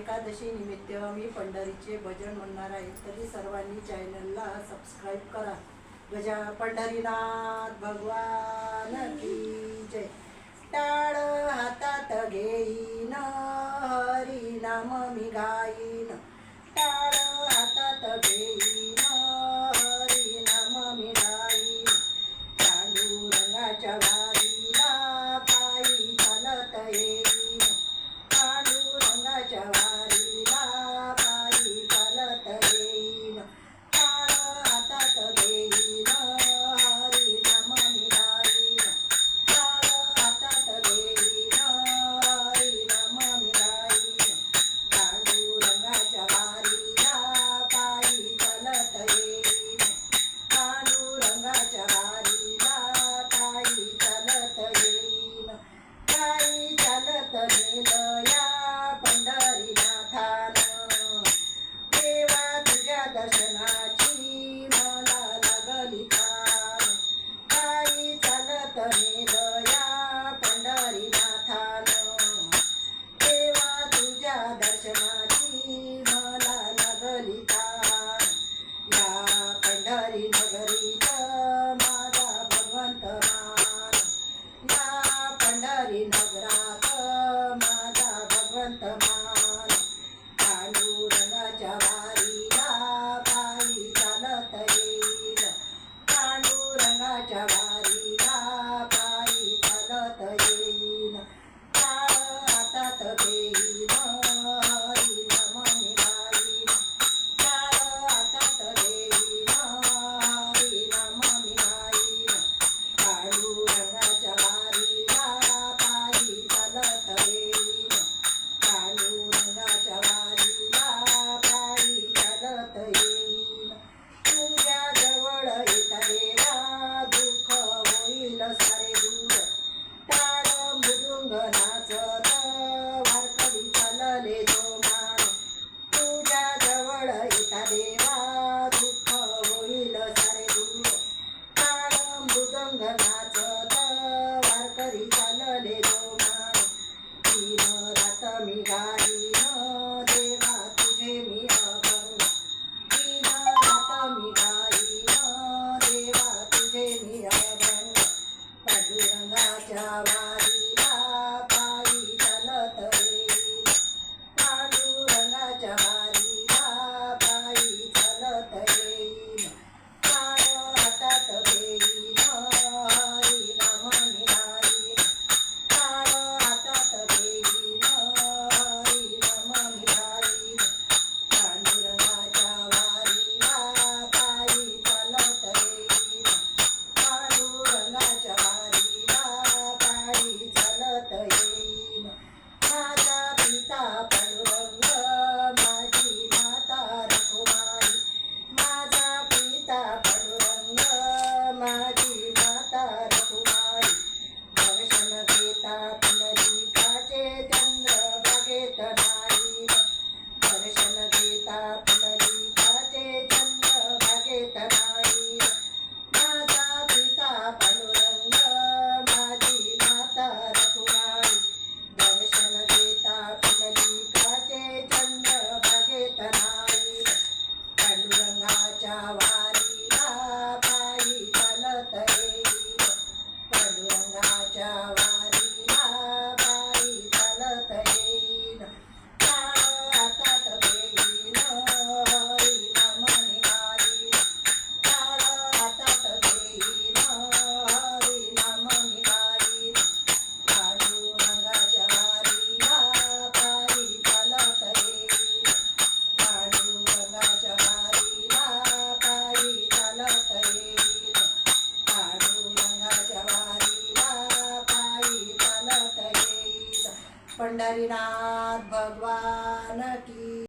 एकादशी निमित्त मी पंढरीचे भजन म्हणणार आहे, तरी सर्वांनी चॅनलला सबस्क्राईब करा. गजा पंढरीनाथ भगवान की जय. टाळ हातात घेईन हरी नाम मी गाईन. टाळ हातात घेईन हरी नाम मी गाईन. पांडुरंगाच्या वारीला पायी चालत येईन. पांडुरंगाच्या वारीला पायी चालत येईन. टाळ हातात घेईन हरी नाम मी गाईन. टाळ हातात घेईन हरी नाम मी गाईन. पांडुरंगाच्या वारीला पायी चालत येईन. पांडुरंगाच्या वारीला पायी चालत येईन. पायी चालत नेलं या पंढरीनाथानं. देवा तुझ्या दर्शनाची मला लागली तान. पायी चालत नेलं या पंढरीनाथानं. देवा तुझ्या दर्शनाची मला लागली तान. या पंढरी नगरीत माझा भगवंत मान. या पंढरी नगरात माझा भगवंत मान. पांडुरंगाच्या वारीला पायी चालत येईल. पांडुरंगाच्या वारीला पायी चालत येईल. टाळ हातात घेईन हरी नाम मी गाईन. टाळ हातात घेईन हरी नाम मी गाईन. पांडुरंगाच्या वारीला पायी चालत येईन. पांडुरंगाच्या वारीला पायी चालत येईन. तुझ्या जवळ येता देवा दुःख होईल सारे दूर. टाळ मृदुंग नाचत वारकरी चालले जोमान. तुझ्या जवळ येता देवा दुःख होईल सारे दूर. टाळ मृदंग नाचत वारकरी चालले जोमान. दिन रात मी गाईन देवा तुझे मी अभंग. दिन रात मी गाईन देवा तुझे मी अभंग. पांडुरंगाच्या वारीला पायी चालत येईन. पांडुरंगाच्या वारीला पायी चालत येईन. टाळ हातात घेईन हरी नाम मी गाईन. टाळ हातात घेईन हरी नाम मी गाईन. पांडुरंगाच्या वारीला पायी चालत येईन. पांडुरंगाच्या वारीला पायी चालत येईन. माझा पिता पांडुरंग माझी माता रखुमाई. माझा पिता पांडुरंग माझी माता रखुमाई. दर्शन घेता पुंडलिकाचे चंद्रभागेत नाही. दर्शन घेता पुंडलिकाचे चंद्रभागेत नाही. माझा पिता पांडुरंग माझी माता रखुमाई. दर्शन घेता पुंडलिकाचे चंद्रभागेत नाही. पांडुरंगाच्या वारीला पायी चालत येईल. पांडुरंगाच्या वारीला पायी चालत येईल. टाळ हातात घेईन हरी नाम मी गाईन. टाळ हातात घेईन हरी नाम मी गाईन. पांडुरंगाच्या वारीला पायी चालत येईल. पांडुरंगाच्या वारीला पायी चालत येईल. पांडुरंगाच्या वारीला पायी चालत येईल. पंढरीनाथ भगवान की